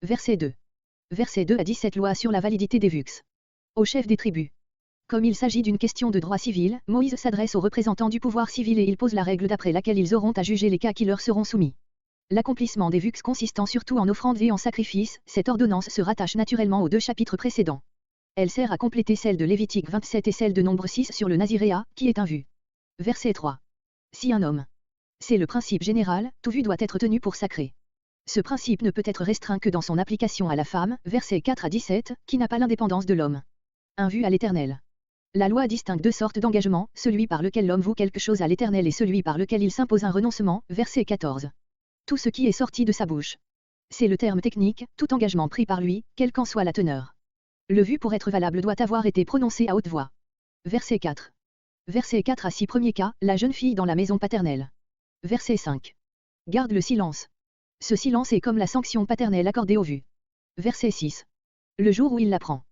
Verset 2. Versets 2 à 17 Loi sur la validité des VUX. Au chef des tribus. Comme il s'agit d'une question de droit civil, Moïse s'adresse aux représentants du pouvoir civil et il pose la règle d'après laquelle ils auront à juger les cas qui leur seront soumis. L'accomplissement des VUX consistant surtout en offrandes et en sacrifices, cette ordonnance se rattache naturellement aux 2 chapitres précédents. Elle sert à compléter celle de Lévitique 27 et celle de Nombre 6 sur le naziréat, qui est un VU. Verset 3. Si un homme. C'est le principe général, tout VU doit être tenu pour sacré. Ce principe ne peut être restreint que dans son application à la femme, versets 4 à 17, qui n'a pas l'indépendance de l'homme. Un VU à l'Éternel. La loi distingue 2 sortes d'engagement, celui par lequel l'homme voue quelque chose à l'Éternel et celui par lequel il s'impose un renoncement, verset 14. Tout ce qui est sorti de sa bouche. C'est le terme technique, tout engagement pris par lui, quelle qu'en soit la teneur. Le VU pour être valable doit avoir été prononcé à haute voix. Verset 4. Verset 4 à 6 Premier cas, la jeune fille dans la maison paternelle. Verset 5. Garde le silence. Ce silence est comme la sanction paternelle accordée au VU. Verset 6. Le jour où il l'apprend.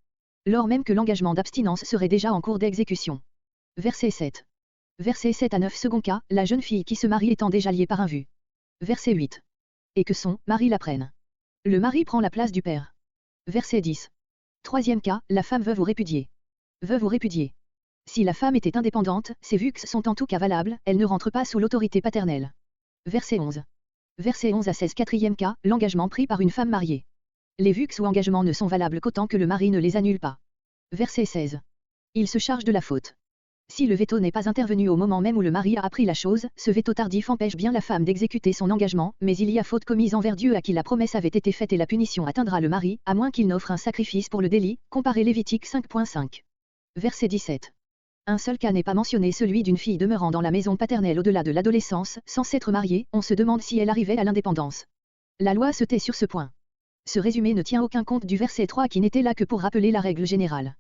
Lors même que l'engagement d'abstinence serait déjà en cours d'exécution. Verset 7. Verset 7 à 9 Second cas, la jeune fille qui se marie étant déjà liée par un VU. Verset 8. Et que son mari l'apprenne. Le mari prend la place du père. Verset 10. Troisième cas, la femme veuve ou répudiée. Veuve ou répudiée. Si la femme était indépendante, ses VUX sont en tout cas valables, elle ne rentre pas sous l'autorité paternelle. Verset 11. Verset 11 à 16 Quatrième cas, l'engagement pris par une femme mariée. Les VUX ou engagements ne sont valables qu'autant que le mari ne les annule pas. Verset 16. Il se charge de la faute. Si le veto n'est pas intervenu au moment même où le mari a appris la chose, ce veto tardif empêche bien la femme d'exécuter son engagement, mais il y a faute commise envers Dieu à qui la promesse avait été faite et la punition atteindra le mari, à moins qu'il n'offre un sacrifice pour le délit, comparez Lévitique 5.5. Verset 17. Un seul cas n'est pas mentionné, celui d'une fille demeurant dans la maison paternelle au-delà de l'adolescence, sans s'être mariée, on se demande si elle arrivait à l'indépendance. La loi se tait sur ce point. Ce résumé ne tient aucun compte du verset 3 qui n'était là que pour rappeler la règle générale.